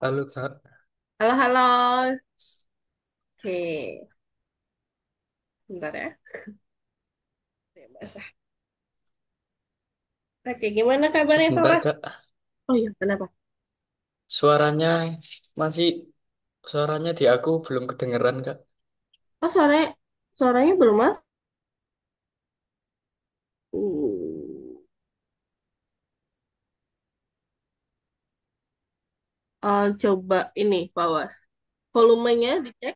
Halo Kak, Halo, halo. Oke, bentar ya. Oke, basah. Oke, gimana kabarnya, sebentar Fawas? Kak. Oh iya, kenapa? Suaranya masih, suaranya di aku belum kedengeran Kak. Oh, suaranya belum mas? Uh, coba ini, Fawas. Volumenya dicek.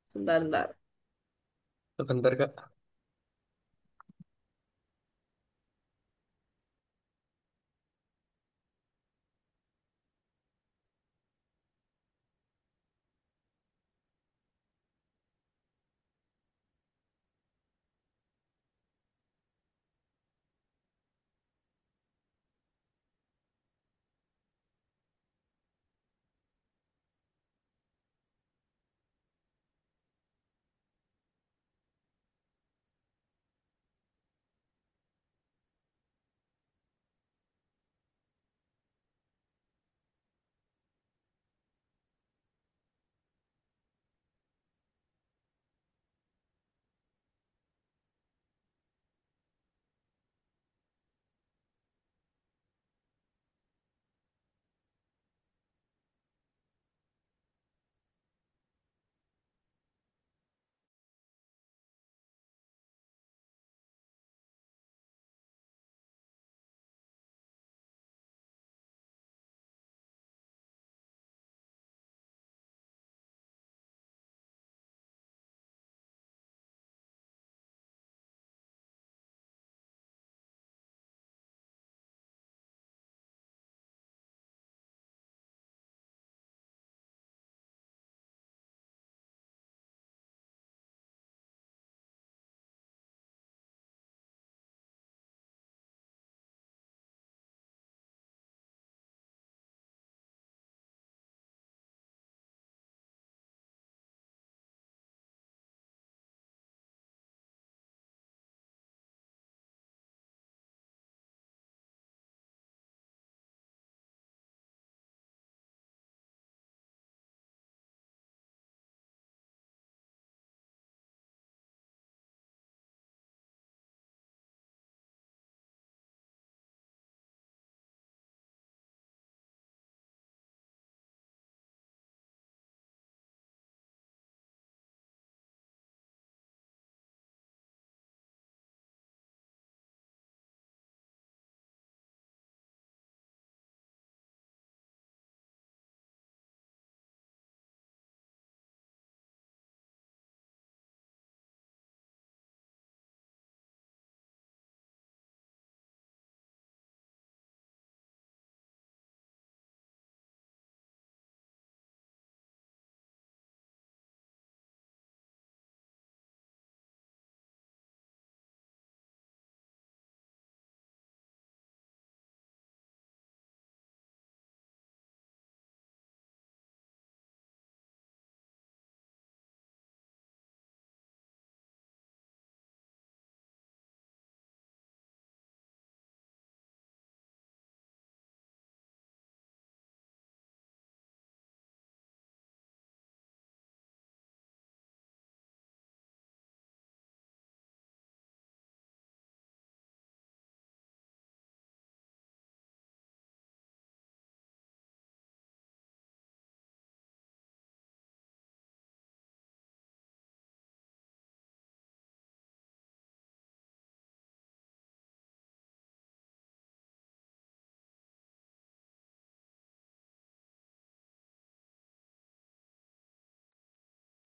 Sebentar, bentar. Sebentar Kak.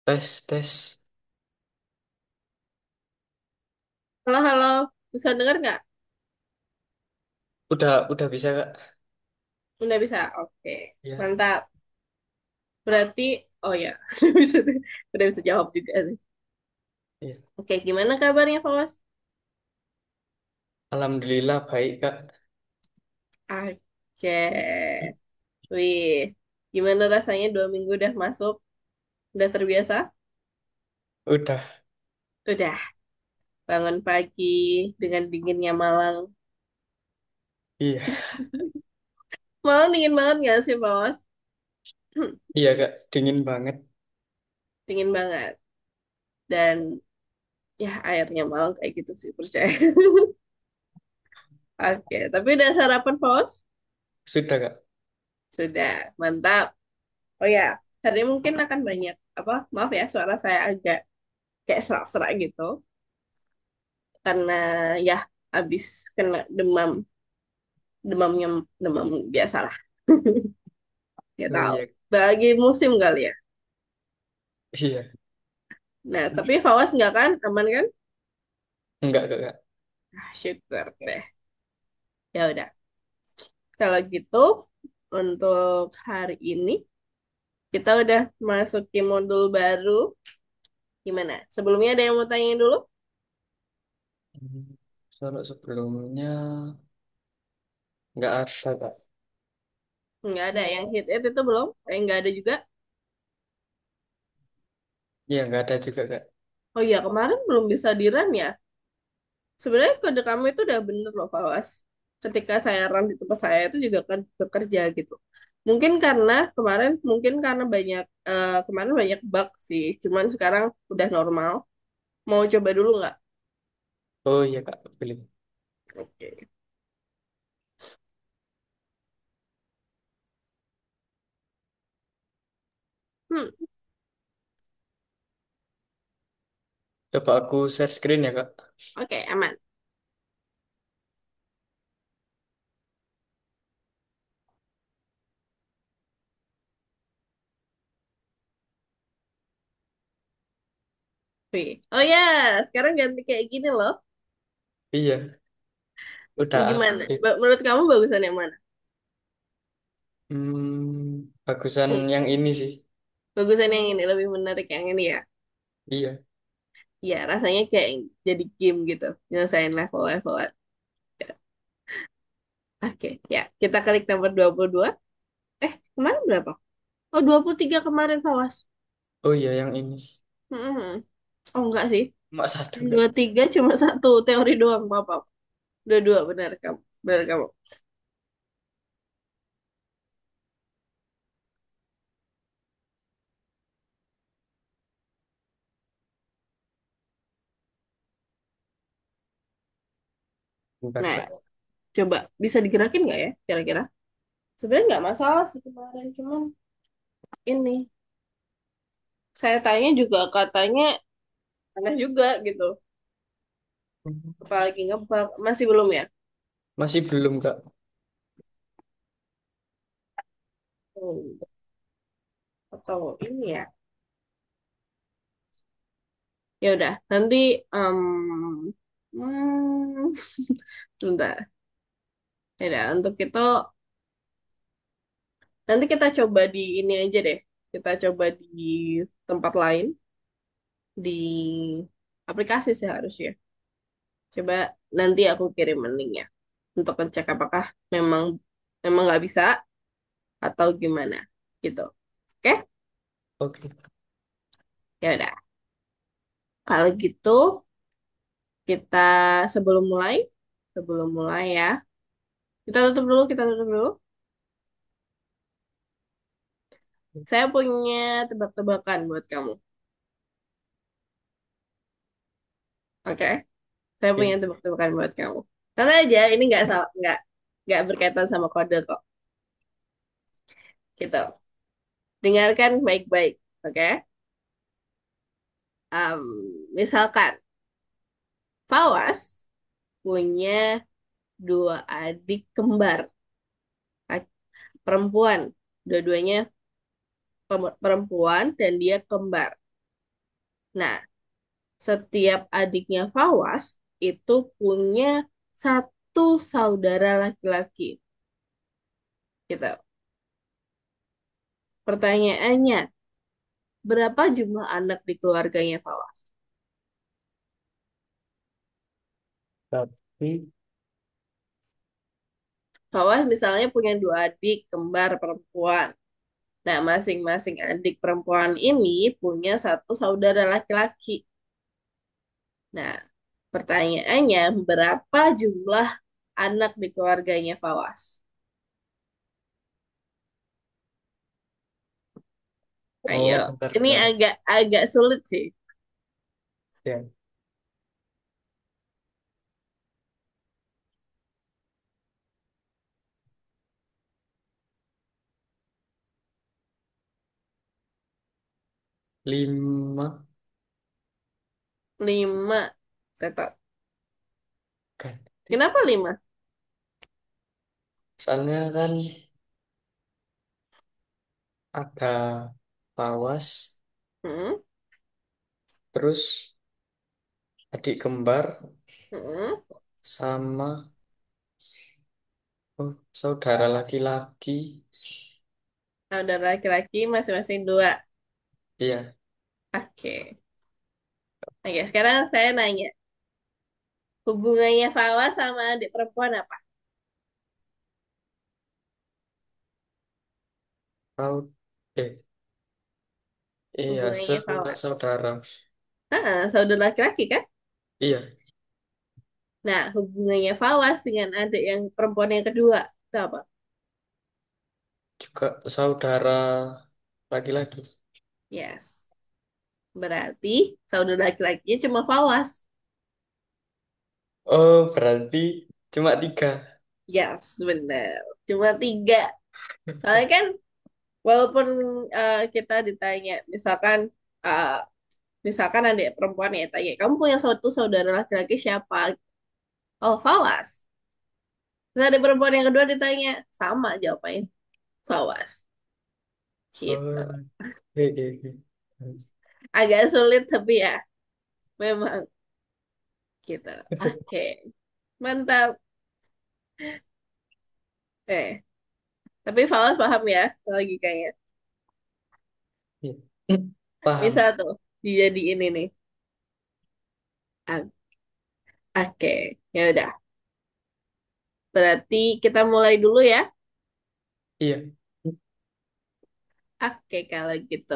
Tes tes. Halo, halo. Bisa dengar nggak? Udah bisa Kak. Udah bisa. Oke, Ya, mantap. Berarti, oh ya, bisa, udah bisa jawab juga nih. iya. Oke, gimana kabarnya, Fawas? Alhamdulillah baik Kak. Oke. Wih, gimana rasanya 2 minggu udah masuk? Udah terbiasa? Udah. Udah. Bangun pagi dengan dinginnya Malang. Iya. Malah dingin banget gak sih, Bawas? Iya kak, dingin banget. Dingin banget. Dan ya airnya malah kayak gitu sih, percaya. Oke, tapi udah sarapan, Bawas? Sudah kak. Sudah, mantap. Oh ya, hari ini mungkin akan banyak, apa, maaf ya, suara saya agak kayak serak-serak gitu. Karena ya, habis kena demam, demamnya, demam biasa lah. Nggak Oh tahu. iya, Bagi musim kali ya. iya. Nah, tapi Fawas nggak kan? Aman kan? Enggak kak. Ah, syukur deh. Ya udah. Kalau gitu, untuk hari ini kita udah masukin modul baru. Gimana? Sebelumnya ada yang mau tanya dulu? Hmm, Kalau sebelumnya nggak ada kak. Nggak ada. Yang hit it itu belum? Nggak ada juga. Iya nggak ada juga kak. Oh iya, kemarin belum bisa di run ya. Sebenarnya kode kamu itu udah bener loh, Fawas. Ketika saya run di tempat saya itu juga kan bekerja gitu. Mungkin karena kemarin banyak bug sih. Cuman sekarang udah normal. Mau coba dulu nggak? Oh iya kak, boleh. Oke. Hmm, Coba aku share screen ya kak. oke, aman. Wih. Oh ya, sekarang ganti kayak gini loh. Iya, udah Gimana? aktif. Menurut kamu bagusan yang mana? Bagusan Hmm, yang ini sih. bagusan yang ini lebih menarik yang ini ya. Iya. Ya, rasanya kayak jadi game gitu. Nyelesain level-level. Oke, ya. Kita klik nomor 22. Kemarin berapa? Oh, 23 kemarin, Fawas. Oh iya yang ini. Hmm. Oh, enggak sih. Mak satu kak. 23 cuma satu teori doang, apa? Dua-dua, benar kamu. Benar kamu. Bentar Nah, kak. coba bisa digerakin nggak ya, kira-kira? Sebenarnya nggak masalah sih kemarin, cuman ini. Saya tanya juga katanya aneh juga gitu. Apalagi ngebug. Masih belum ya? Masih belum kak. Hmm. Atau ini ya? Ya udah, nanti hmm, sebentar. Ya udah, untuk itu nanti kita coba di ini aja deh. Kita coba di tempat lain di aplikasi sih harusnya. Coba nanti aku kirim linknya untuk ngecek apakah memang memang nggak bisa atau gimana gitu. Oke? Oke. Ya udah. Kalau gitu kita sebelum mulai sebelum mulai ya. Kita tutup dulu. Saya punya tebak-tebakan buat kamu. Oke? Saya punya Oke. tebak-tebakan buat kamu. Tentu aja ini nggak salah, nggak berkaitan sama kode kok. Gitu. Dengarkan baik-baik. Oke? Misalkan Fawas punya dua adik kembar, laki- perempuan. Dua-duanya perempuan dan dia kembar. Nah, setiap adiknya Fawas itu punya satu saudara laki-laki. Gitu. Pertanyaannya, berapa jumlah anak di keluarganya Fawas? Tapi Fawas misalnya punya dua adik kembar perempuan. Nah, masing-masing adik perempuan ini punya satu saudara laki-laki. Nah, pertanyaannya, berapa jumlah anak di keluarganya Fawas? Ayo. Oh, bentar, Ini bentar. agak agak sulit sih. Ya, 5 5. Tetap. ganti. Kenapa 5? Soalnya kan ada Pawas, Hmm? terus adik kembar, Hmm? sama saudara laki-laki. Saudara laki-laki masing-masing 2. Iya, Oke. Oke, sekarang saya nanya. Hubungannya Fawas sama adik perempuan apa? Saud- eh, iya, Hubungannya Fawas. saudara. Saudara laki-laki kan? Iya, Nah, hubungannya Fawas dengan adik yang perempuan yang kedua. Itu apa? juga saudara laki-laki. Yes. Berarti saudara laki-lakinya cuma Fawas. Oh, berarti cuma 3. Yes, benar. Cuma 3. Soalnya kan walaupun kita ditanya, uh, misalkan adik perempuan ya tanya, kamu punya suatu saudara laki-laki siapa? Oh, Fawas. Terus adik perempuan yang kedua ditanya, sama jawabannya, Fawas. Gitu. Oh, oke. Agak sulit tapi ya, memang gitu. Oke, mantap. Tapi Fawas paham ya logikanya. Iya. Paham. Bisa tuh dijadiin ini. Ah, Oke, ya udah. Berarti kita mulai dulu ya. Iya, Oke, kalau gitu.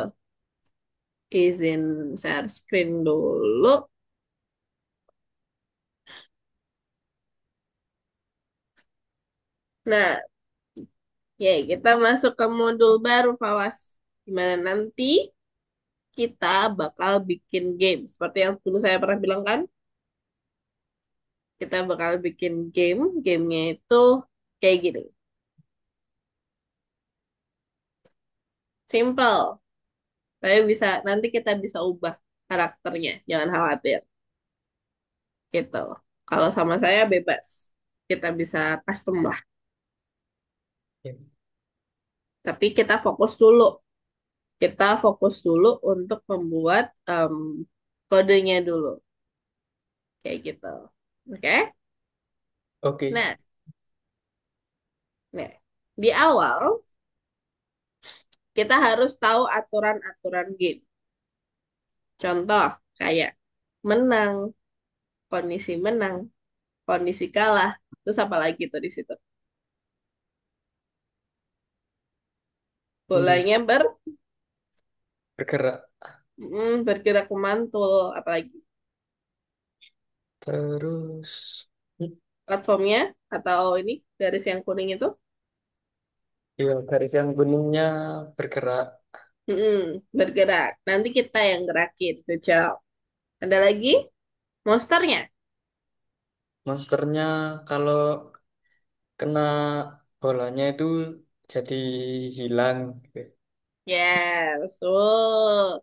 Izin share screen dulu. Nah, ya kita masuk ke modul baru, Fawas. Gimana nanti kita bakal bikin game. Seperti yang dulu saya pernah bilang kan, kita bakal bikin game. Gamenya itu kayak gini. Simple. Tapi bisa nanti kita bisa ubah karakternya. Jangan khawatir. Gitu. Kalau sama saya bebas. Kita bisa custom lah. iya. Tapi kita fokus dulu. Kita fokus dulu untuk membuat kodenya dulu. Kayak gitu. Oke? Oke. Nah, nah, di awal kita harus tahu aturan-aturan game. Contoh kayak menang, menang, kondisi kalah. Terus apa lagi tuh di situ? Bolanya Bis bergerak. bergerak memantul, apalagi Terus, platformnya atau ini garis yang kuning itu. iya, garis yang kuningnya bergerak. Bergerak. Nanti kita yang gerakin. Good job. Ada lagi monsternya. Monsternya kalau kena bolanya itu jadi hilang. Yes. Oh,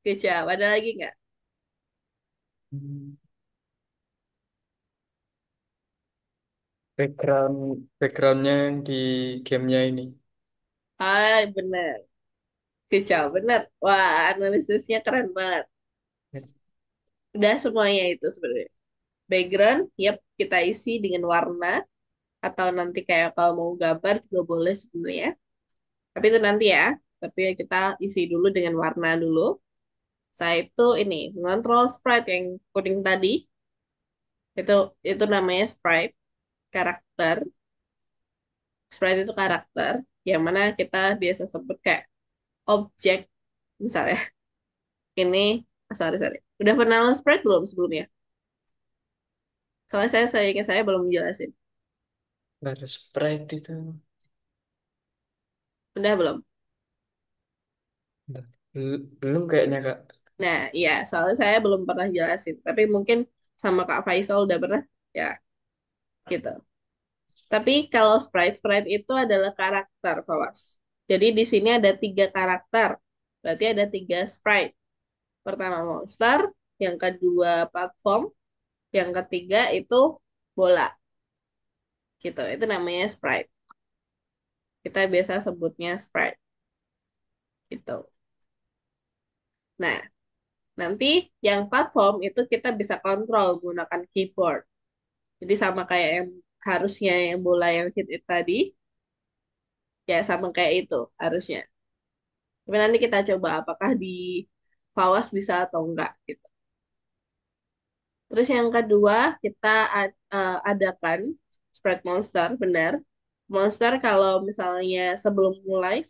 good job. Ada lagi nggak? Hmm. Backgroundnya yang di gamenya ini. Ah, benar. Good job. Benar. Wah, analisisnya keren banget. Udah semuanya itu sebenarnya. Background, yep, kita isi dengan warna atau nanti kayak kalau mau gambar juga boleh sebenarnya. Tapi itu nanti ya. Tapi kita isi dulu dengan warna dulu. Saya itu ini mengontrol sprite yang kuning tadi. Itu itu namanya sprite karakter. Sprite itu karakter yang mana kita biasa sebut kayak objek misalnya. Ini sorry. Udah pernah lo sprite belum sebelumnya? Soalnya saya ingat saya belum menjelasin. Nggak ada sprite itu. Udah belum? Bentar. Belum kayaknya Kak. Nah, iya, soalnya saya belum pernah jelasin. Tapi mungkin sama Kak Faisal udah pernah, ya, gitu. Tapi kalau sprite itu adalah karakter, Fawas. Jadi di sini ada tiga karakter. Berarti ada tiga sprite. Pertama monster, yang kedua platform, yang ketiga itu bola. Gitu, itu namanya sprite. Kita biasa sebutnya sprite. Gitu. Nah, nanti yang platform itu kita bisa kontrol menggunakan keyboard. Jadi sama kayak yang harusnya yang bola yang hit it tadi, ya sama kayak itu harusnya. Tapi nanti kita coba apakah di Fawas bisa atau enggak gitu. Terus yang kedua kita adakan spread monster, benar. Monster kalau misalnya sebelum mulai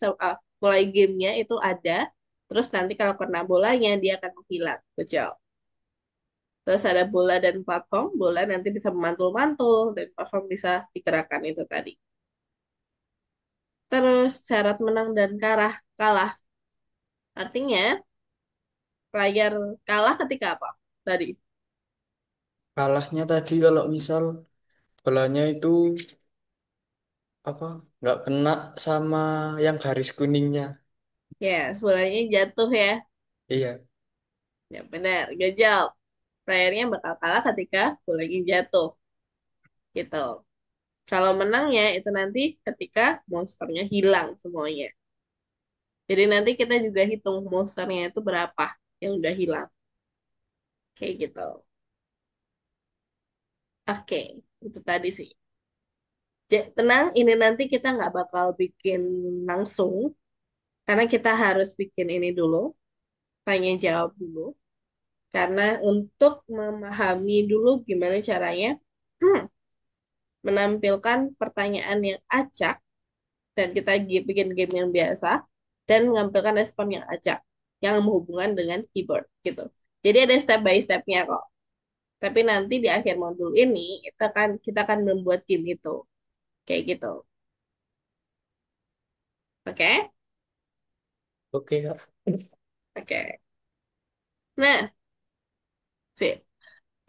gamenya itu ada, terus nanti kalau kena bolanya dia akan menghilang. Betul. Terus ada bola dan platform, bola nanti bisa memantul-mantul dan platform bisa digerakkan itu tadi. Terus syarat menang dan kalah. Artinya player kalah ketika apa? Tadi. Kalahnya tadi kalau misal bolanya itu apa nggak kena sama yang garis kuningnya. Ya, bolanya jatuh ya. Iya. Ya benar, good job. Playernya bakal kalah ketika bolanya jatuh. Gitu. Kalau menangnya itu nanti ketika monsternya hilang semuanya. Jadi nanti kita juga hitung monsternya itu berapa yang udah hilang. Kayak gitu. Oke, itu tadi sih. Tenang, ini nanti kita nggak bakal bikin langsung, karena kita harus bikin ini dulu, tanya jawab dulu. Karena untuk memahami dulu gimana caranya menampilkan pertanyaan yang acak, dan kita bikin game yang biasa, dan menampilkan respon yang acak, yang berhubungan dengan keyboard, gitu. Jadi ada step by stepnya kok. Tapi nanti di akhir modul ini, kita akan membuat game itu. Kayak gitu. Oke? Oke Kak. Oke. Nah, sip.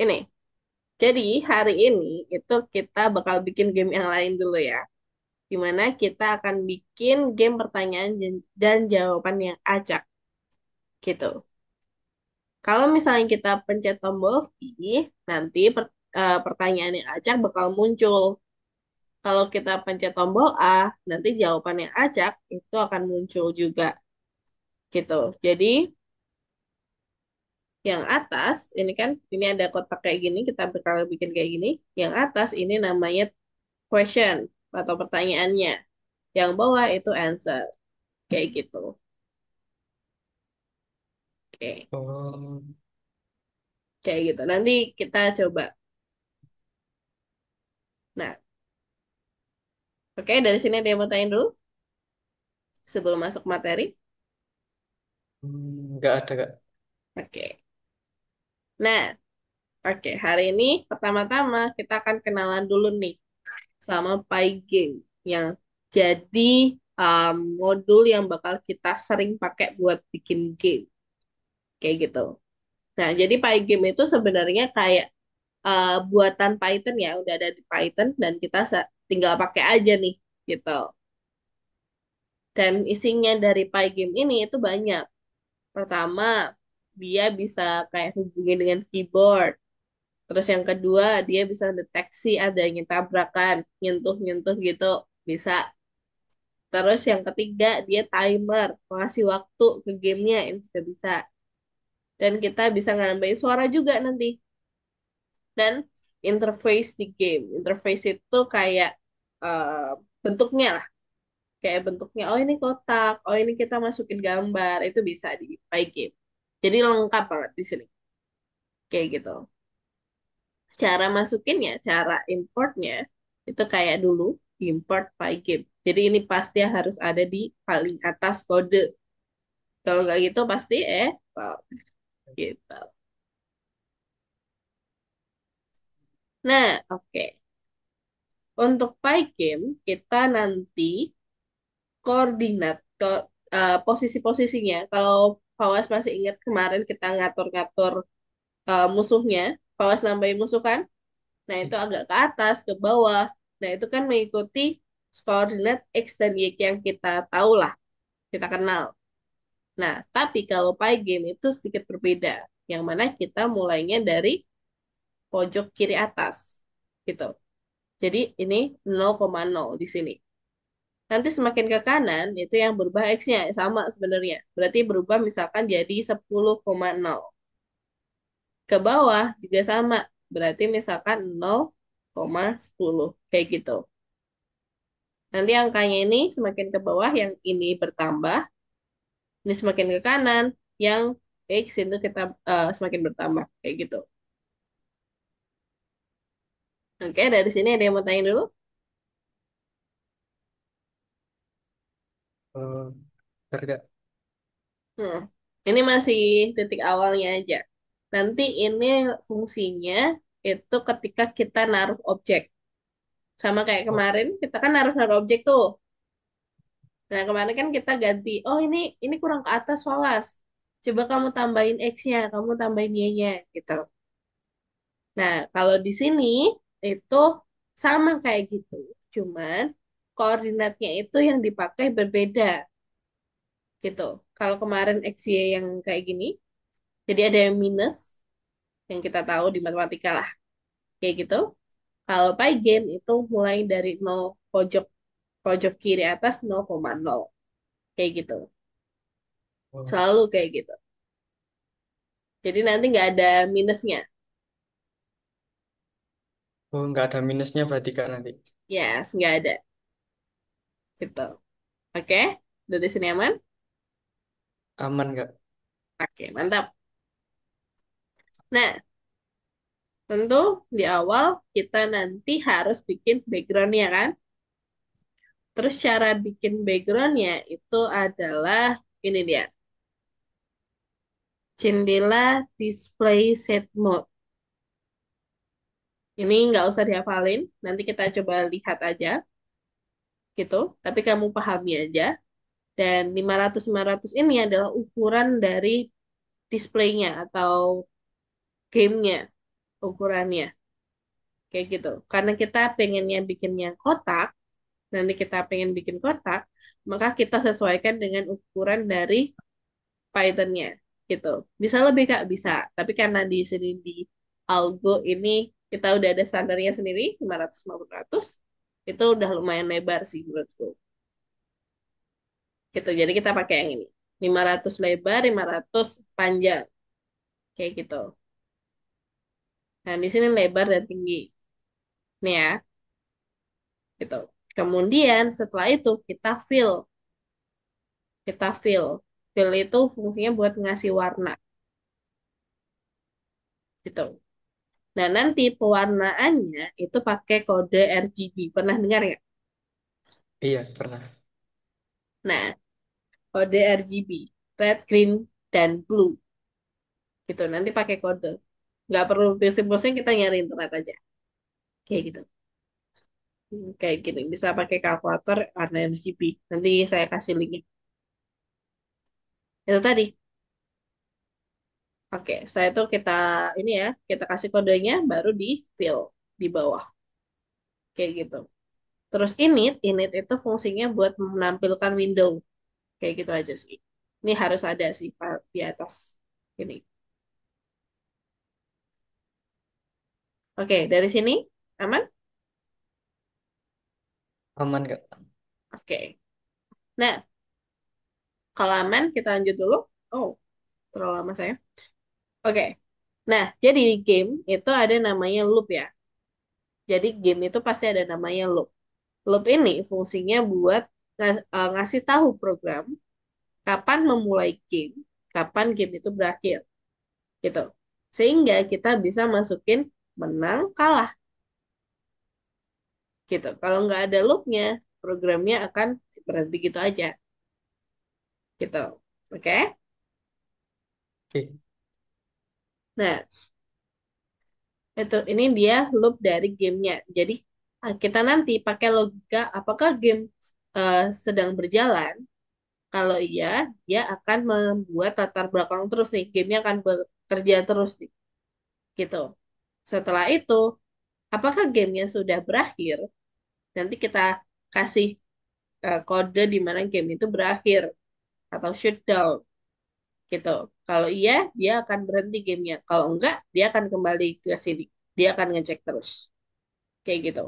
Ini. Jadi hari ini itu kita bakal bikin game yang lain dulu ya. Dimana kita akan bikin game pertanyaan dan jawaban yang acak gitu. Kalau misalnya kita pencet tombol I, nanti pertanyaan yang acak bakal muncul. Kalau kita pencet tombol A, nanti jawaban yang acak itu akan muncul juga gitu. Jadi yang atas ini kan ini ada kotak kayak gini, kita bakal bikin kayak gini. Yang atas ini namanya question atau pertanyaannya. Yang bawah itu answer. Kayak gitu. Oke, Oh, kayak gitu. Nanti kita coba. Nah, oke, dari sini ada yang mau tanya dulu sebelum masuk materi. nggak ada Kak. Oke. Nah, oke. Hari ini pertama-tama kita akan kenalan dulu nih sama Pygame yang jadi modul yang bakal kita sering pakai buat bikin game. Kayak gitu. Nah, jadi Pygame itu sebenarnya kayak buatan Python ya, udah ada di Python dan kita tinggal pakai aja nih gitu. Dan isinya dari Pygame ini itu banyak. Pertama, dia bisa kayak hubungin dengan keyboard. Terus yang kedua, dia bisa deteksi adanya tabrakan, nyentuh-nyentuh gitu, bisa. Terus yang ketiga, dia timer, ngasih waktu ke gamenya, ini juga bisa. Dan kita bisa nambahin suara juga nanti. Dan interface di game. Interface itu kayak eh, bentuknya lah. Kayak bentuknya, oh ini kotak, oh ini kita masukin gambar, itu bisa di Pygame. Jadi lengkap banget di sini. Kayak gitu. Cara masukinnya, cara importnya, itu kayak dulu import Pygame. Jadi ini pasti harus ada di paling atas kode. Kalau nggak gitu pasti wow, gitu. Nah, oke. Untuk Pygame, kita nanti koordinat posisi-posisinya. Kalau Fawas masih ingat kemarin kita ngatur-ngatur musuhnya. Fawas nambahin musuh kan? Nah, itu agak ke atas, ke bawah. Nah, itu kan mengikuti koordinat X dan Y yang kita tahu lah, kita kenal. Nah, tapi kalau Pygame itu sedikit berbeda. Yang mana kita mulainya dari pojok kiri atas. Gitu. Jadi ini 0,0 di sini. Nanti semakin ke kanan, itu yang berubah X-nya. Sama sebenarnya. Berarti berubah misalkan jadi 10,0. Ke bawah juga sama. Berarti misalkan 0,10. Kayak gitu. Nanti angkanya ini semakin ke bawah, yang ini bertambah. Ini semakin ke kanan, yang X itu kita semakin bertambah. Kayak gitu. Oke, dari sini ada yang mau tanya dulu? Bentar, Kak. Hmm. Ini masih titik awalnya aja. Nanti ini fungsinya itu ketika kita naruh objek. Sama kayak Oh, kemarin, kita kan naruh-naruh objek tuh. Nah, kemarin kan kita ganti, oh ini kurang ke atas, Wawas. Coba kamu tambahin X-nya, kamu tambahin Y-nya, gitu. Nah, kalau di sini itu sama kayak gitu. Cuman koordinatnya itu yang dipakai berbeda, gitu. Kalau kemarin X, Y yang kayak gini, jadi ada yang minus, yang kita tahu di matematika lah, kayak gitu. Kalau Pygame itu mulai dari 0 pojok pojok kiri atas 0,0 kayak gitu. oh, Selalu kayak gitu. Jadi nanti nggak ada minusnya. oh, nggak ada minusnya berarti Kak nanti. Yes, nggak ada gitu. Oke, dari sini aman? Aman Kak. Oke, mantap. Nah, tentu di awal kita nanti harus bikin backgroundnya kan. Terus cara bikin backgroundnya itu adalah ini dia. Jendela display set mode. Ini nggak usah dihafalin, nanti kita coba lihat aja gitu. Tapi kamu pahami aja. Dan 500 ini adalah ukuran dari displaynya atau gamenya, ukurannya. Kayak gitu. Karena kita pengennya bikinnya kotak, nanti kita pengen bikin kotak, maka kita sesuaikan dengan ukuran dari Python-nya. Gitu. Bisa lebih, Kak? Bisa. Tapi karena di sini di Algo ini kita udah ada standarnya sendiri, 500 itu udah lumayan lebar sih menurutku. Gitu. Jadi kita pakai yang ini. 500 lebar, 500 panjang. Kayak gitu. Nah, di sini lebar dan tinggi. Nih ya, gitu. Kemudian setelah itu kita fill. Kita fill. Fill itu fungsinya buat ngasih warna. Gitu. Nah, nanti pewarnaannya itu pakai kode RGB. Pernah dengar nggak? Iya pernah. Nah, kode RGB. Red, green, dan blue. Gitu. Nanti pakai kode. Nggak perlu pusing-pusing, kita nyari internet aja. Kayak gitu. Kayak gini. Bisa pakai kalkulator warna RGB. Nanti saya kasih linknya. Itu tadi. Oke, saya tuh kita ini ya, kita kasih kodenya baru di fill di bawah kayak gitu. Terus init itu fungsinya buat menampilkan window kayak gitu aja sih. Ini harus ada sih Pak, di atas ini. Oke, dari sini aman? Aman Kak. Oke. Nah, kalau aman kita lanjut dulu. Oh, terlalu lama saya. Oke. Nah, jadi di game itu ada namanya loop ya. Jadi game itu pasti ada namanya loop. Loop ini fungsinya buat ngasih tahu program kapan memulai game, kapan game itu berakhir, gitu. Sehingga kita bisa masukin menang, kalah, gitu. Kalau nggak ada loopnya, programnya akan berhenti gitu aja, gitu. Oke? Oke. Nah, itu ini dia loop dari gamenya. Jadi kita nanti pakai logika apakah game sedang berjalan Kalau iya, dia akan membuat latar belakang terus nih. Gamenya akan bekerja terus nih, gitu. Setelah itu, apakah gamenya sudah berakhir? Nanti kita kasih kode di mana game itu berakhir atau shutdown, gitu. Kalau iya, dia akan berhenti gamenya. Kalau enggak, dia akan kembali ke sini. Dia akan ngecek terus, kayak gitu.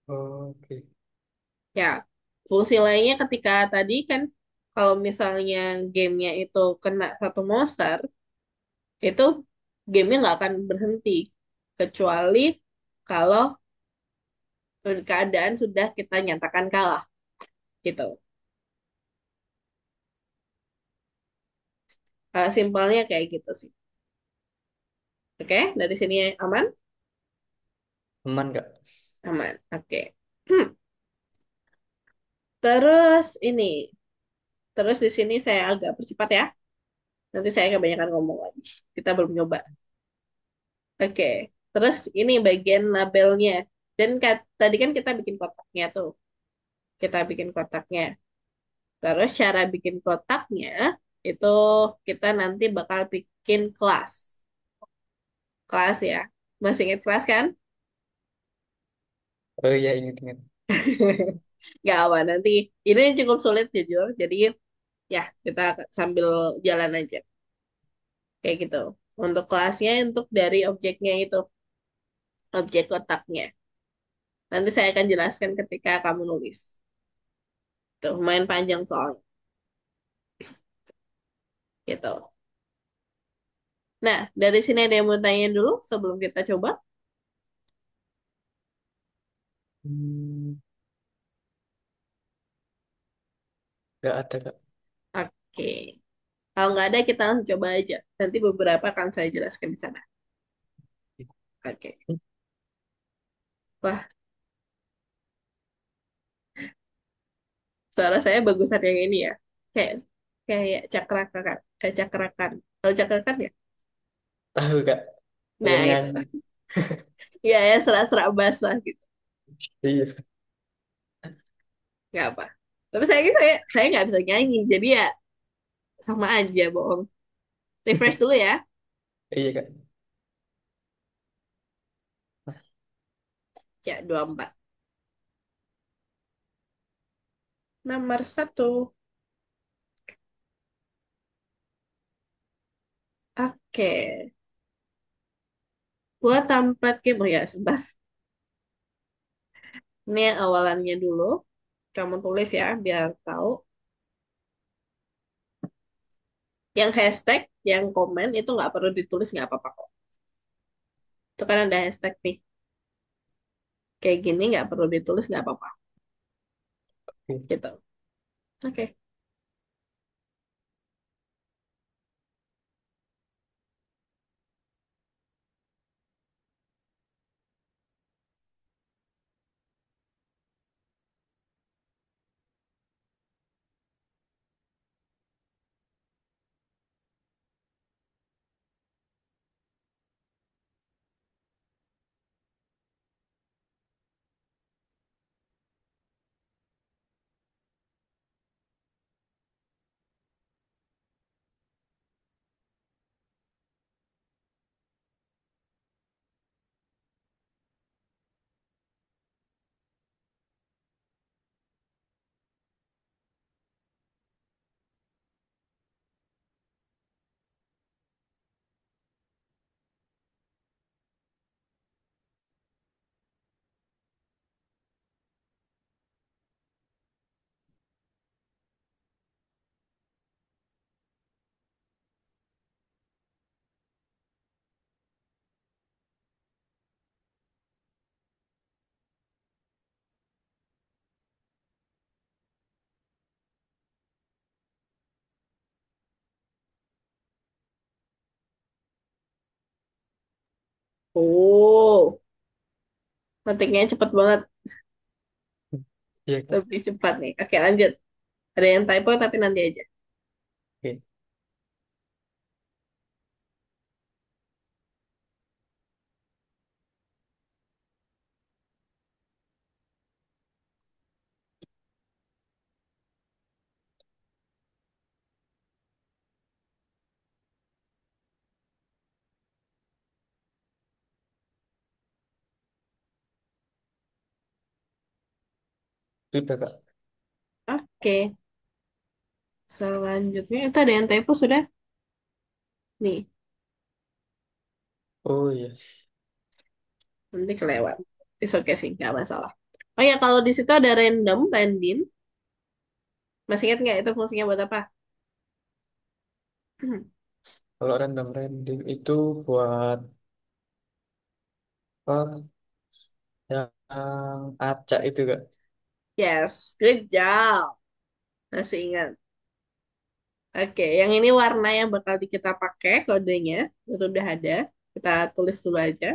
Oke. Ya, fungsi lainnya ketika tadi kan, kalau misalnya gamenya itu kena satu monster, itu gamenya nggak akan berhenti kecuali kalau keadaan sudah kita nyatakan kalah gitu. Simpelnya kayak gitu sih. Oke, dari sini aman? Aman nggak? Aman. Oke. Terus ini, terus di sini saya agak percepat ya. Nanti saya kebanyakan ngomong lagi. Kita belum nyoba. Oke. Terus ini bagian labelnya. Dan tadi kan kita bikin kotaknya tuh. Kita bikin kotaknya. Terus cara bikin kotaknya itu kita nanti bakal bikin kelas. Kelas ya. Masih ingat kelas kan? Oh iya, ingat-ingat. Gak apa nanti. Ini cukup sulit jujur. Jadi ya kita sambil jalan aja. Kayak gitu. Untuk kelasnya untuk dari objeknya itu. Objek kotaknya. Nanti saya akan jelaskan ketika kamu nulis. Tuh, lumayan panjang soalnya. Gitu. Nah, dari sini ada yang mau tanya dulu sebelum kita coba? Hmm, nggak ada kak. Oke. Kalau nggak ada, kita langsung coba aja. Nanti beberapa akan saya jelaskan di sana. Oke. Wah, suara saya bagusan yang ini ya. Kayak kayak cakrakan. Cakrakan. Tahu cakrakan ya? Tahu kak. Pengen Nah, itu. nyanyi. Ya, ya, serak-serak basah gitu. Iya. Nggak apa. Tapi saya nggak bisa nyanyi. Jadi ya sama aja bohong. Refresh dulu ya. Iya kak. Ya, 24. Nomor satu. Oke. Buat template game. Oh ya, sebentar. Ini yang awalannya dulu. Kamu tulis ya, biar tahu. Yang hashtag, yang komen itu nggak perlu ditulis, nggak apa-apa kok. Itu kan ada hashtag nih. Kayak gini nggak perlu ditulis, nggak apa-apa. Gitu. Oke. Oh, ngetiknya cepet banget. Iya kak. Lebih cepat nih. Oke, lanjut. Ada yang typo tapi nanti aja. Oke. Sudah, Kak. Oke, selanjutnya itu ada yang typo sudah. Nih, Oh iya. nanti kelewat. It's okay sih, nggak masalah. Oh ya, kalau di situ ada random, random. Masih ingat nggak itu fungsinya buat apa? Kalau random random itu buat apa? Yang acak itu, Kak. Yes, good job. Masih ingat. Oke, yang ini warna yang bakal kita pakai kodenya. Itu udah ada. Kita tulis dulu aja.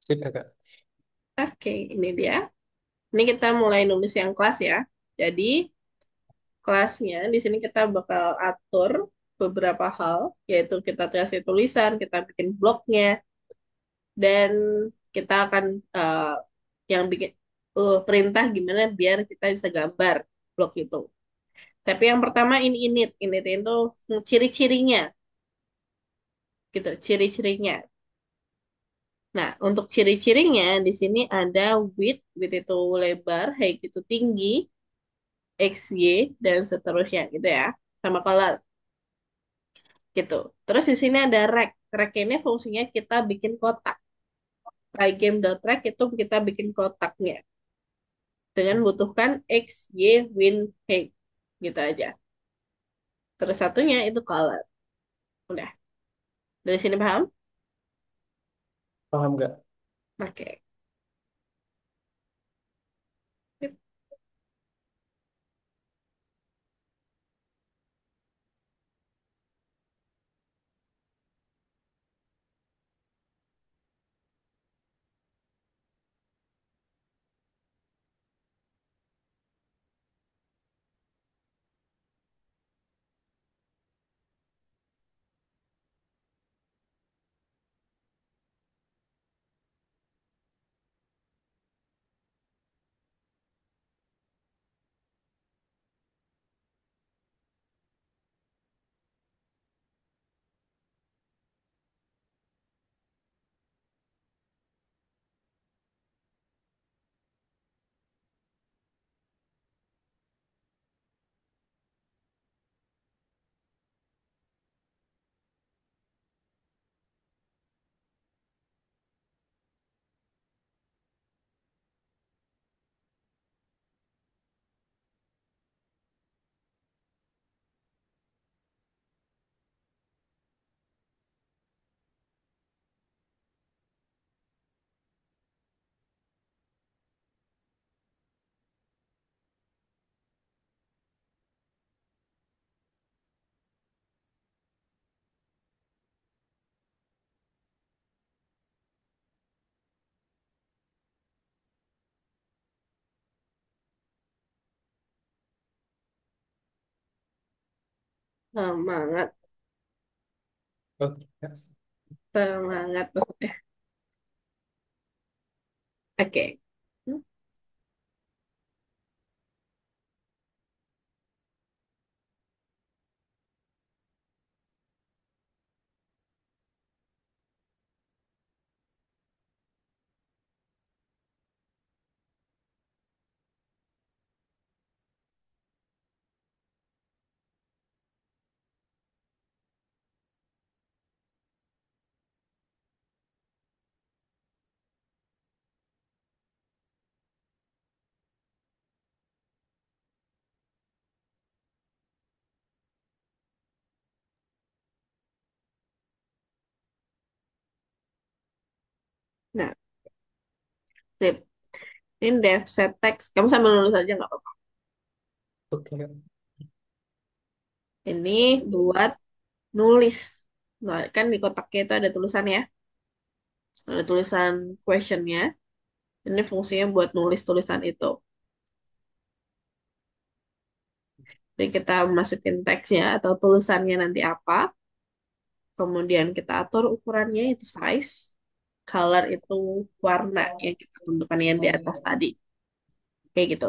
Sudah, Kak. Oke, ini dia. Ini kita mulai nulis yang kelas ya. Jadi, kelasnya di sini kita bakal atur beberapa hal, yaitu kita kasih tulisan, kita bikin blognya, dan kita akan yang bikin perintah gimana biar kita bisa gambar blog itu. Tapi yang pertama ini init itu ciri-cirinya, gitu, ciri-cirinya. Nah, untuk ciri-cirinya di sini ada width itu lebar, height itu tinggi, XY dan seterusnya gitu ya. Sama color gitu. Terus di sini ada rect. Rect ini fungsinya kita bikin kotak. Pygame.rect itu kita bikin kotaknya dengan membutuhkan X, Y, win, height. Gitu aja. Terus satunya itu color. Udah. Dari sini paham? Paham nggak? Oke. Semangat. Oke, Kak. Semangat. Oke. Nah, sip. Ini dev set text. Kamu sambil nulis aja nggak apa-apa. Oke, Kak. Ini buat nulis. Nah, kan di kotaknya itu ada tulisan ya. Ada tulisan questionnya. Ini fungsinya buat nulis tulisan itu. Jadi kita masukin teksnya atau tulisannya nanti apa. Kemudian kita atur ukurannya itu size. Color itu warna yang kita tentukan yang di atas tadi. Kayak gitu.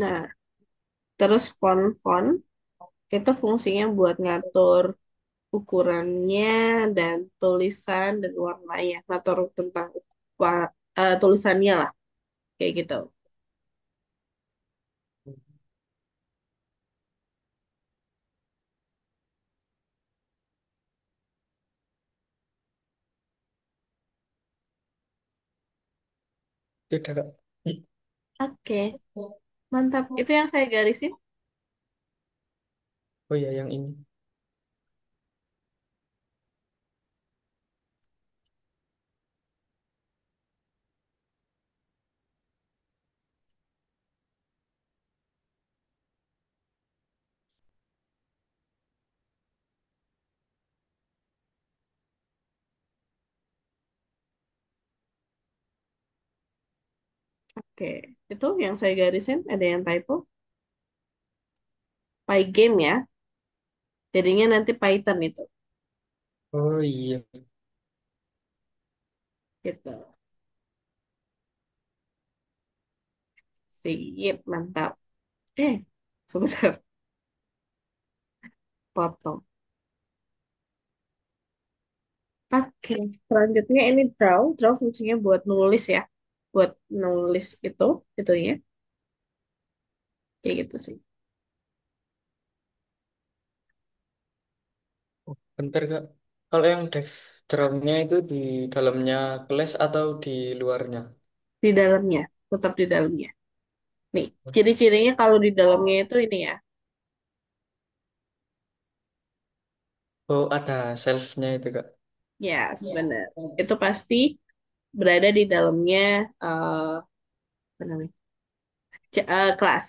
Nah, terus font-font itu fungsinya buat ngatur ukurannya dan tulisan dan warnanya. Ngatur tentang tulisannya lah. Kayak gitu. Tidak, Kak. Oke, mantap. Itu yang saya garisin. Oh iya, yang ini. Oke, itu yang saya garisin. Ada yang typo. Pygame ya. Jadinya nanti Python itu. Oh iya. Gitu. Sip, mantap. Sebentar. Potong. Oke, selanjutnya ini draw. Draw fungsinya buat nulis ya. Buat nulis itu ya. Kayak gitu sih. Oh, bentar, Kak. Kalau yang dev drumnya itu di dalamnya kelas atau di luarnya? Di dalamnya, tetap di dalamnya. Nih, ciri-cirinya kalau di dalamnya itu ini ya. Oh, ada shelf-nya itu, Kak. Ya, sebenarnya. Itu pasti berada di dalamnya apa namanya? Kelas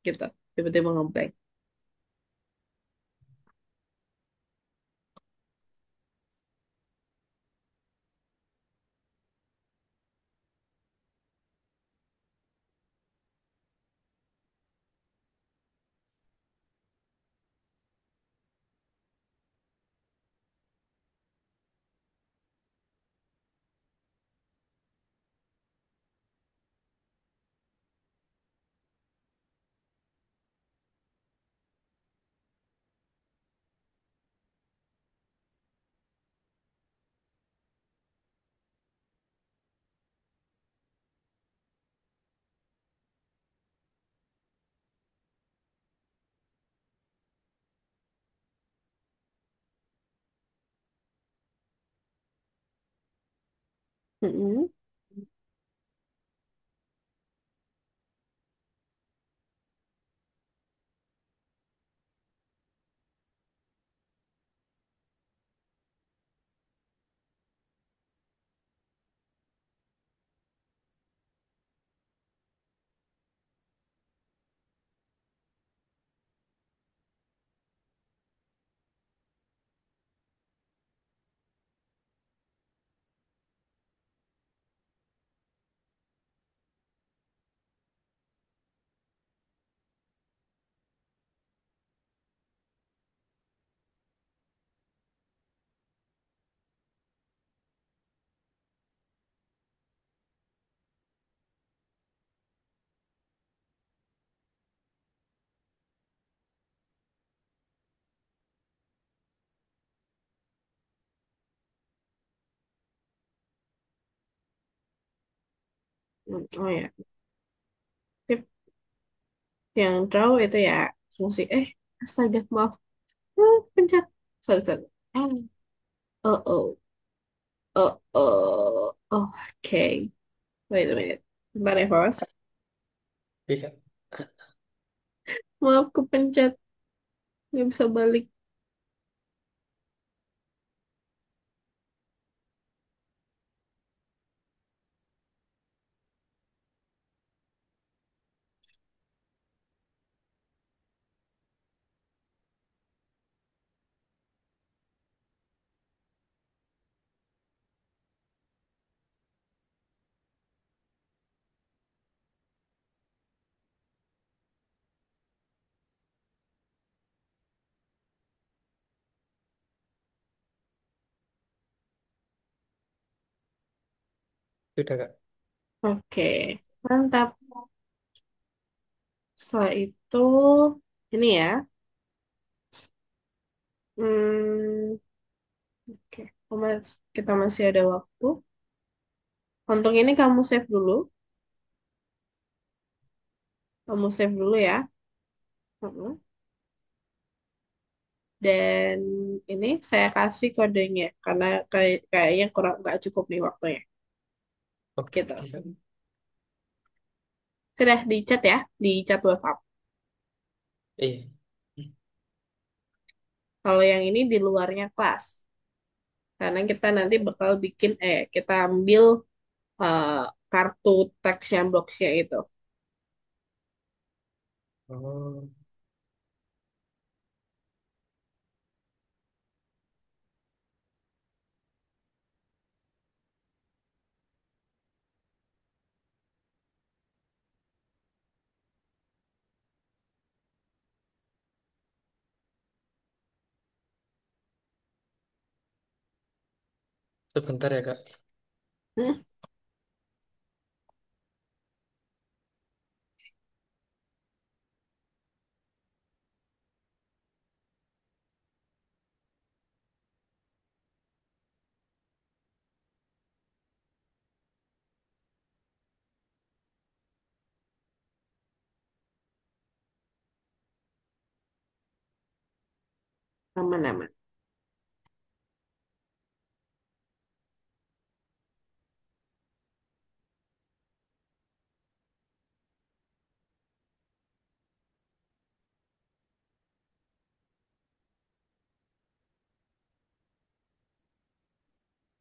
gitu. Tiba-tiba ngeblank. Mm-mm. Oh ya, tip yang draw itu ya fungsi astaga maaf. Pencet. Sorry, sorry. Ah, oh, oh, oke. Wait a minute. Bentar ya, Fos. Iya. Maaf, kepencet. Nggak bisa balik. Sudah Kak. Oke, mantap. Setelah itu, ini ya. Hmm, oke. Kita masih ada waktu. Untuk ini kamu save dulu. Kamu save dulu ya. Mm-mm. Dan ini saya kasih kodenya karena kayaknya kurang nggak cukup nih waktunya. Oke. Gitu. Kak. Sudah di chat ya, di chat WhatsApp. Iya. Kalau yang ini di luarnya kelas. Karena kita nanti bakal bikin kita ambil eh, kartu teksnya boxnya itu. Oh, sebentar ya Kak. Hmm, aman-aman.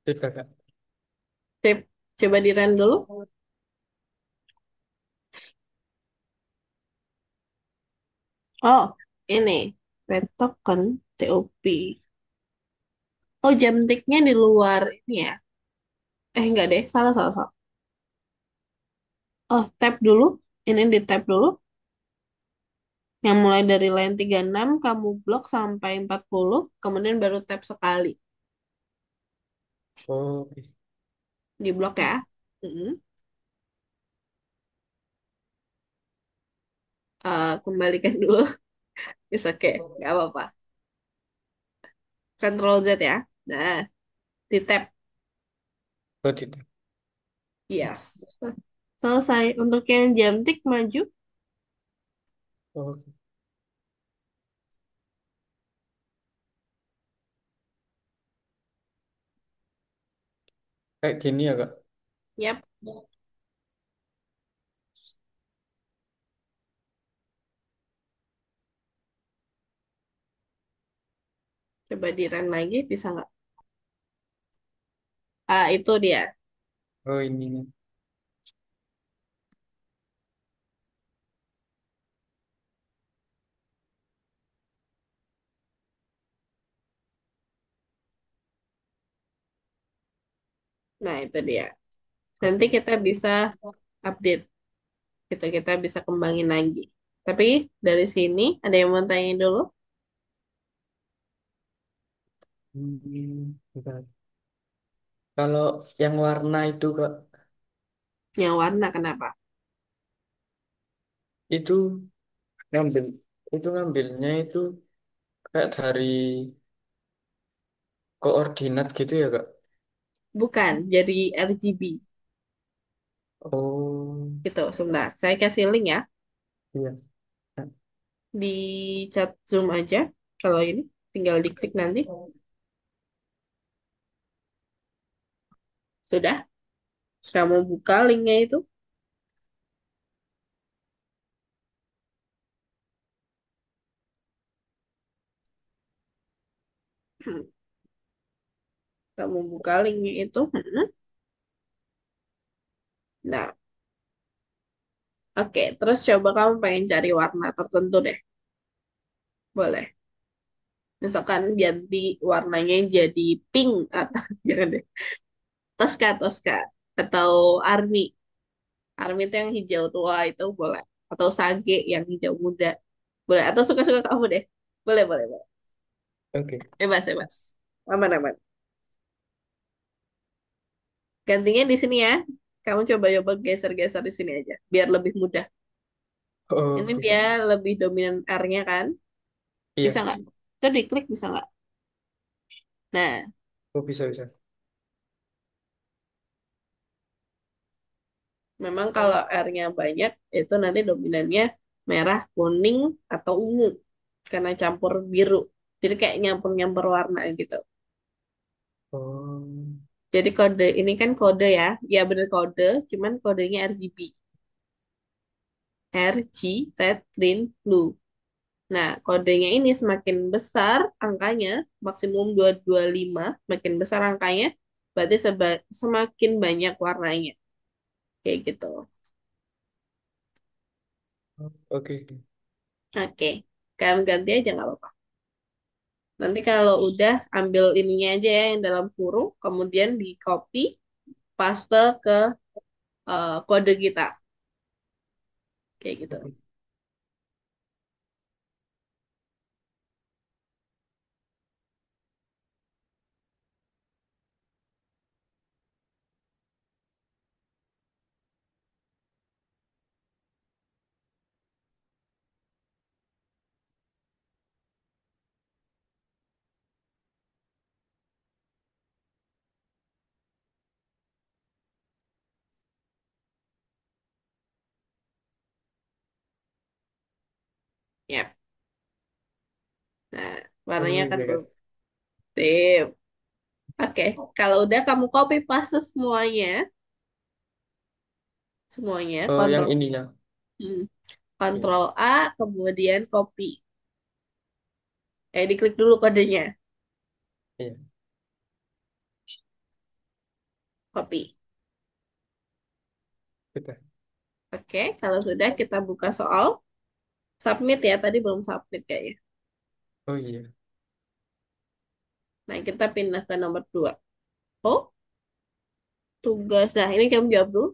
Sudah Kak. Sip, coba di run dulu. Oh, ini petoken TOP. Oh, jam tiknya di luar ini ya. Enggak deh, salah, salah, salah. Oh, tap dulu. Ini di tap dulu. Yang mulai dari line 36 kamu blok sampai 40, kemudian baru tap sekali. Oh, Di blok ya. Mm-mm. Kembalikan dulu. It's okay, nggak apa-apa. Control Z ya. Nah, di tap. oh tidak. Yes. Selesai. Untuk yang jam tik maju. Oh, kayak gini ya Kak. Yap. Coba di run lagi, bisa nggak? Itu dia. Oh ini nih. Nah, itu dia. Nanti Oke. kita bisa update. Kita bisa kembangin lagi. Tapi dari sini ada yang mau tanya dulu? Bentar. Kalau yang warna itu Kak, Yang warna kenapa? itu ngambil ngambilnya itu kayak dari koordinat gitu ya Kak. Bukan, jadi RGB. Oh, Gitu, sebentar. Saya kasih link ya. iya. Di chat Zoom aja. Kalau ini tinggal diklik nanti. Sudah. Sudah mau buka linknya itu. Kamu buka linknya itu. Nah, oke. Terus coba kamu pengen cari warna tertentu deh. Boleh. Misalkan ganti warnanya jadi pink atau jangan deh. Tosca, Tosca. Atau Army. Army itu yang hijau tua itu boleh. Atau Sage yang hijau muda. Boleh. Atau suka-suka kamu deh. Boleh, boleh, boleh. Oke. Bebas, bebas. Aman, aman. Gantinya di sini ya. Kamu coba-coba geser-geser di sini aja. Biar lebih mudah. Ini Oke. dia lebih dominan R-nya kan. Bisa Iya. nggak? Itu diklik bisa nggak? Nah, Oh, bisa bisa. memang kalau R-nya banyak, itu nanti dominannya merah, kuning, atau ungu. Karena campur biru. Jadi kayak nyampur-nyampur warna gitu. Oh, Jadi kode ini kan kode ya. Ya bener kode, cuman kodenya RGB. RG, red, green, blue. Nah, kodenya ini semakin besar angkanya, maksimum 225, makin besar angkanya, berarti semakin banyak warnanya. Kayak gitu. oke. Oke, kamu ganti aja nggak apa-apa. Nanti kalau udah ambil ininya aja ya yang dalam kurung, kemudian di copy, paste ke kode kita. Kayak gitu. Oke. Ya. Nah, Oh, warnanya akan iya berubah. Kak. Sip. Oke, kalau udah kamu copy paste semuanya, semuanya, Oh, yang kontrol, ininya. hmm, Iya. kontrol A, kemudian copy. Diklik dulu kodenya, Iya. copy. Sudah. Oke, kalau sudah kita buka soal, submit ya, tadi belum submit kayaknya. Oh iya. Nah, kita pindah ke nomor 2. Oh, tugas. Nah, ini kamu jawab dulu.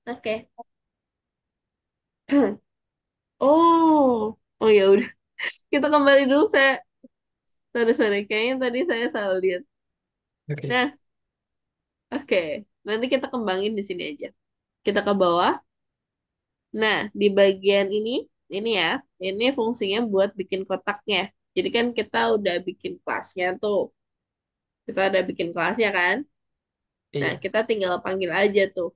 Oke. Oh, oh ya udah. Kita kembali dulu. Sorry, sorry. Kayaknya tadi saya salah lihat. Oke. Nah, oke. Nanti kita kembangin di sini aja. Kita ke bawah. Nah, di bagian ini ya, ini fungsinya buat bikin kotaknya. Jadi kan kita udah bikin kelasnya tuh. Kita udah bikin kelasnya kan. Nah, Iya. kita tinggal panggil aja tuh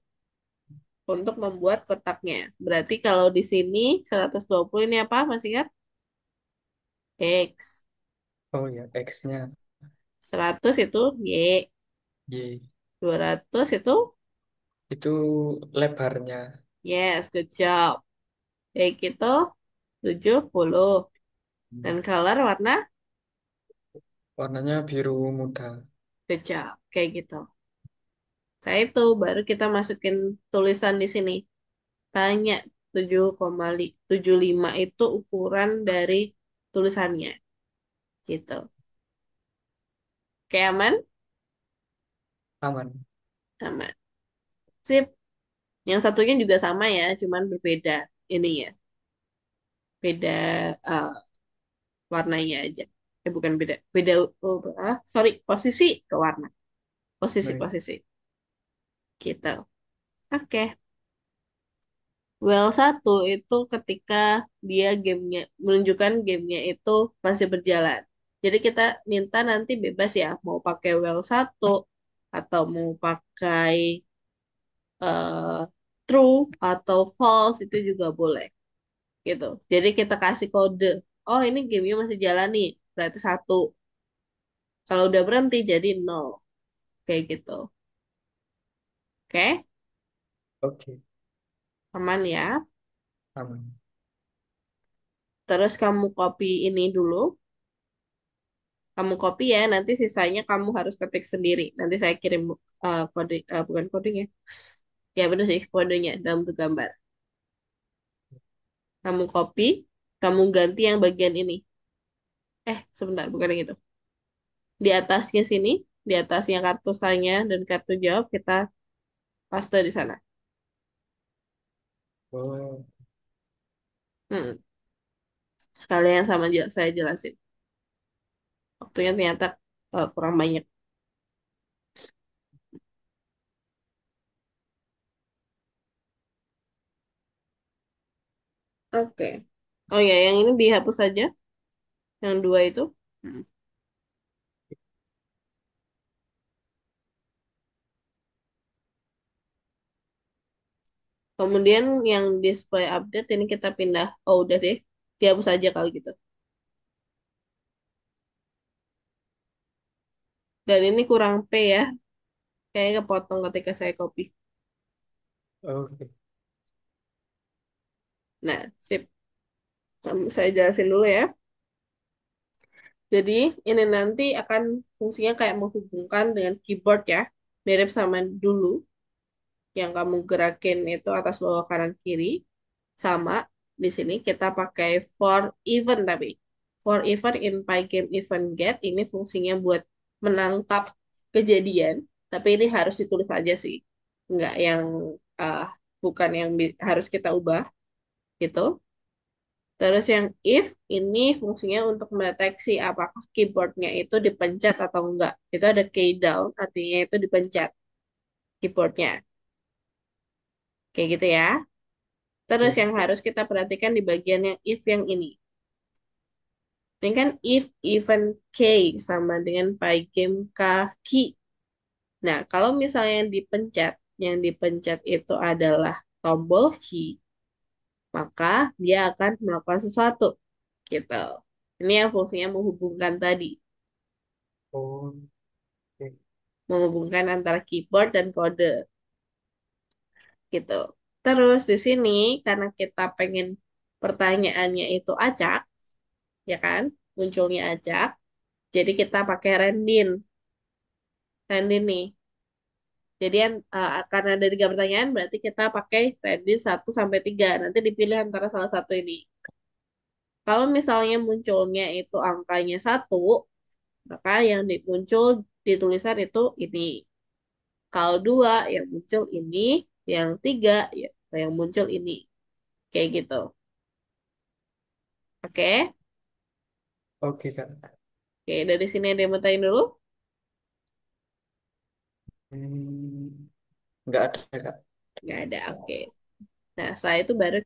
untuk membuat kotaknya. Berarti kalau di sini 120 ini apa? Masih ingat? X. Oh iya. X-nya. 100 itu Y. Y. 200 itu Itu lebarnya. yes, good job. Kayak gitu 70. Dan Hmm. color warna Warnanya biru muda. good job. Kayak gitu. Saya itu baru kita masukin tulisan di sini. Tanya 7,75 itu ukuran dari tulisannya. Gitu. Kayak aman? Aman. Aman. Sip. Yang satunya juga sama ya, cuman berbeda ini ya. Beda eh, warnanya aja. Bukan beda. Beda, sorry, posisi ke warna. Baik. Posisi-posisi. Gitu. Oke. Well satu itu ketika dia gamenya menunjukkan gamenya itu masih berjalan. Jadi kita minta nanti bebas ya, mau pakai well satu atau mau pakai eh, true atau false itu juga boleh gitu. Jadi kita kasih kode, oh ini gamenya masih jalan nih, berarti satu. Kalau udah berhenti jadi nol, kayak gitu. Oke, Oke, aman ya. aman. Terus kamu copy ini dulu. Kamu copy ya, nanti sisanya kamu harus ketik sendiri. Nanti saya kirim kode, bukan kodenya. Ya benar sih, kodenya dalam bentuk gambar. Kamu copy, kamu ganti yang bagian ini. Sebentar, bukan yang itu. Di atasnya sini, di atasnya kartu tanya dan kartu jawab, kita paste di sana. Oh, Hmm. Sekalian sama saya jelasin. Waktunya ternyata kurang banyak. Oke. Oh ya, yang ini dihapus saja. Yang dua itu. Hmm. Kemudian yang display update ini kita pindah. Oh udah deh. Dihapus aja kalau gitu. Dan ini kurang P ya. Kayaknya kepotong ketika saya copy. oke. Nah, sip. Saya jelasin dulu ya. Jadi, ini nanti akan fungsinya kayak menghubungkan dengan keyboard ya. Mirip sama dulu yang kamu gerakin itu atas bawah kanan kiri. Sama di sini kita pakai for event tapi. For event in Pygame event get ini fungsinya buat menangkap kejadian. Tapi ini harus ditulis aja sih. Nggak yang uh, bukan yang harus kita ubah gitu. Terus yang if ini fungsinya untuk mendeteksi apakah keyboardnya itu dipencet atau enggak. Itu ada key down, artinya itu dipencet keyboardnya. Kayak gitu ya. Terus Oke. yang harus kita perhatikan di bagian yang if yang ini. Ini kan if event k sama dengan pygame k key. Nah, kalau misalnya yang dipencet itu adalah tombol key, maka dia akan melakukan sesuatu. Gitu. Ini yang fungsinya menghubungkan tadi. Oh, oke. Menghubungkan antara keyboard dan kode gitu. Terus di sini karena kita pengen pertanyaannya itu acak, ya kan? Munculnya acak. Jadi kita pakai rendin. Rendin nih. Jadi karena ada tiga pertanyaan berarti kita pakai rendin 1 sampai 3. Nanti dipilih antara salah satu ini. Kalau misalnya munculnya itu angkanya 1, maka yang muncul di tulisan itu ini. Kalau 2 yang muncul ini, yang 3 ya yang muncul ini. Kayak gitu. Oke. Oke, Kak. Oke, dari sini ada yang mau tanya dulu? Hmm, nggak ada, Kak. Nggak ada, oke. Nah, setelah itu baru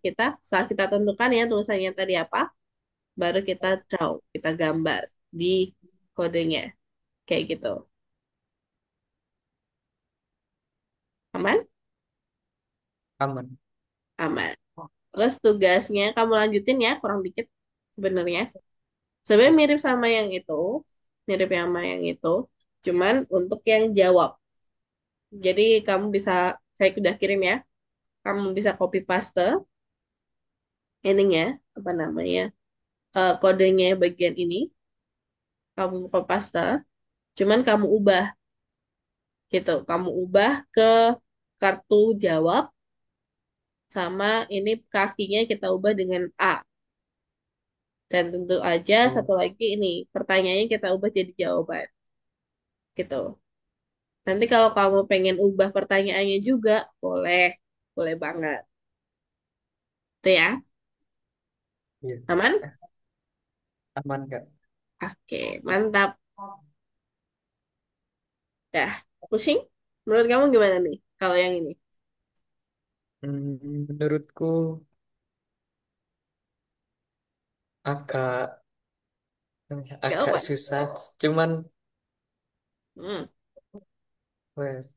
setelah kita tentukan ya tulisannya tadi apa, baru kita draw, kita gambar di kodenya. Kayak gitu. Aman? Aman. Aman. Terus tugasnya kamu lanjutin ya, kurang dikit sebenarnya. Sebenarnya mirip sama yang itu, cuman untuk yang jawab. Jadi kamu bisa, saya udah kirim ya, kamu bisa copy paste ininya, apa namanya, kodenya bagian ini, kamu copy paste, cuman kamu ubah gitu. Kamu ubah ke kartu jawab sama ini kakinya kita ubah dengan A. Dan tentu aja Oh, satu lagi ini pertanyaannya kita ubah jadi jawaban gitu. Nanti kalau kamu pengen ubah pertanyaannya juga boleh, boleh banget. Itu ya, iya. aman? Aman, Kak. Oke, mantap. Dah, pusing? Menurut kamu gimana nih kalau yang ini? Menurutku agak Gak agak apa? susah. Cuman, Hmm.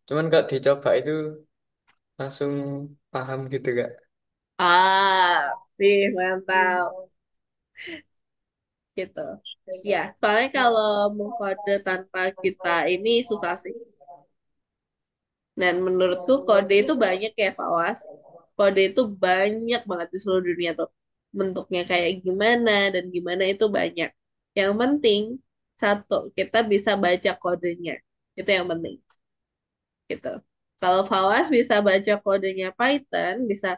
cuman kalau dicoba itu langsung paham gitu gak? Ah, sih mantap gitu. Ya, soalnya kalau mengkode tanpa kita ini susah sih. Dan menurutku kode itu banyak ya, Fawas. Kode itu banyak banget di seluruh dunia tuh. Bentuknya kayak gimana dan gimana itu banyak. Yang penting, satu, kita bisa baca kodenya. Itu yang penting. Gitu. Kalau Fawas bisa baca kodenya Python, bisa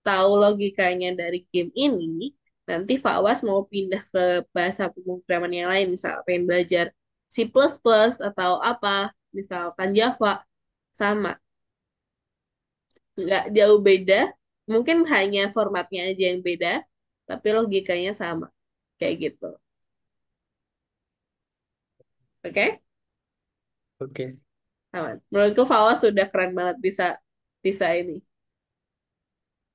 tahu logikanya dari game ini, nanti Fawas mau pindah ke bahasa pemrograman yang lain, misal pengen belajar C++ atau apa, misalkan Java, sama. Nggak jauh beda, mungkin hanya formatnya aja yang beda, tapi logikanya sama. Kayak gitu. Oke? Oke. Aman. Menurutku Fawas sudah keren banget bisa bisa ini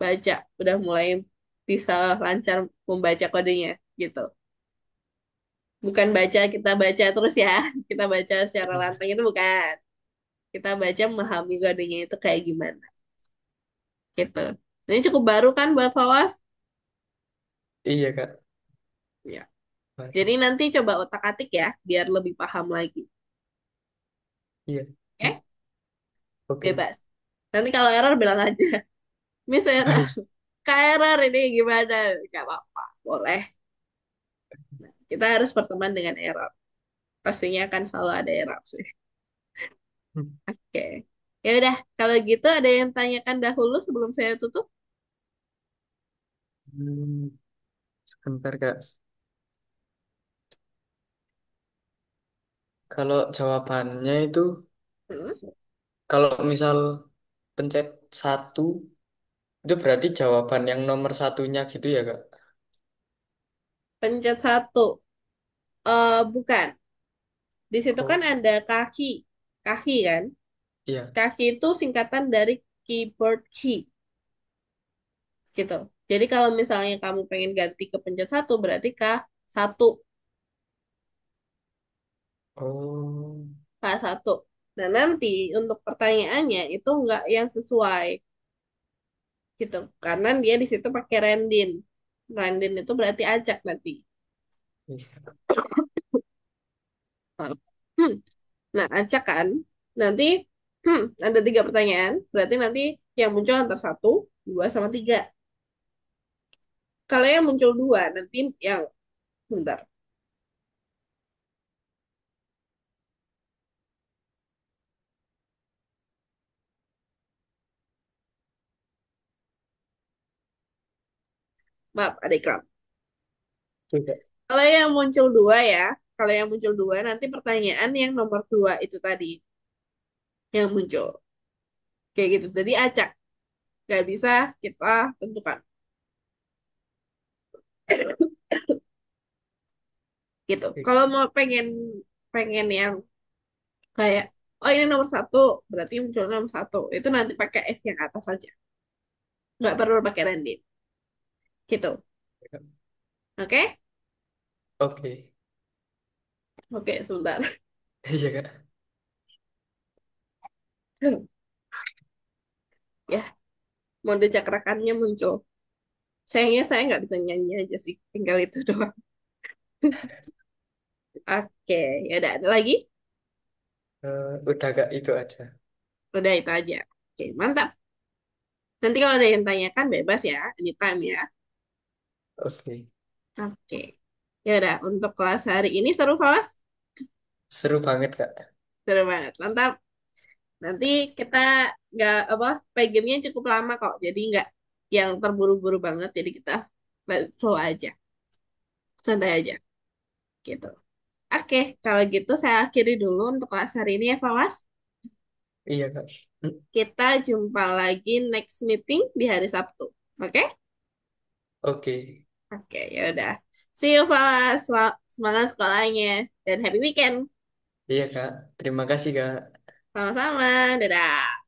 baca, udah mulai bisa lancar membaca kodenya gitu. Bukan baca kita baca terus ya, kita baca secara lantang itu bukan. Kita baca memahami kodenya itu kayak gimana gitu. Ini cukup baru kan buat Fawas? Iya Kak. Ya. Jadi nanti coba otak-atik ya, biar lebih paham lagi. Iya. Oke? Oke. Bebas. Nanti kalau error bilang aja, Miss error, Baik. Kak error ini gimana? Gak apa-apa, boleh. Kita harus berteman dengan error. Pastinya akan selalu ada error sih. Oke. Ya udah, kalau gitu ada yang tanyakan dahulu sebelum saya tutup? Hmm, Sebentar Kak. Kalau jawabannya itu, Hmm. kalau misal pencet satu, itu berarti jawaban yang nomor satunya gitu ya Kak? Pencet satu. Bukan. Di situ kan Oh, ada kaki. Kaki kan? iya. Kaki itu singkatan dari keyboard key. Gitu. Jadi kalau misalnya kamu pengen ganti ke pencet satu, berarti K satu. Oh, K satu. Nah nanti untuk pertanyaannya itu nggak yang sesuai. Gitu. Karena dia di situ pakai randin. Randin itu berarti acak nanti. iya. Hmm. Nah, acak kan. Nanti ada tiga pertanyaan. Berarti nanti yang muncul antara satu, dua, sama tiga. Kalau yang muncul dua, nanti yang bentar. Maaf, ada iklan. Coba. Kalau yang muncul dua ya, kalau yang muncul dua nanti pertanyaan yang nomor dua itu tadi yang muncul. Kayak gitu. Jadi acak. Gak bisa kita tentukan. Gitu. Kalau mau pengen pengen yang kayak, oh ini nomor satu, berarti muncul nomor satu. Itu nanti pakai F yang atas saja. Nggak perlu pakai random. Gitu. Oke? Oke. Oke, sebentar. Iya Kak. Ya, mode cakrakannya muncul. Sayangnya saya nggak bisa nyanyi aja sih. Tinggal itu doang. Oke, ya udah. Ada lagi? Udah Kak, itu aja. Udah itu aja. Oke, mantap. Nanti kalau ada yang tanyakan bebas ya, anytime ya. Oke. Oke. Ya udah, untuk kelas hari ini seru, Fawas? Seru banget Kak. Seru banget. Mantap. Nanti kita nggak apa, play gamenya cukup lama kok. Jadi nggak yang terburu-buru banget. Jadi kita let it flow aja. Santai aja. Gitu. Oke, kalau gitu saya akhiri dulu untuk kelas hari ini ya, Fawas. Iya Kak. Kita jumpa lagi next meeting di hari Sabtu. Oke? Oke. Oke, ya udah. See you, Fawas. Semangat sekolahnya. Dan happy weekend. Iya Kak. Terima kasih Kak. Sama-sama. Dadah.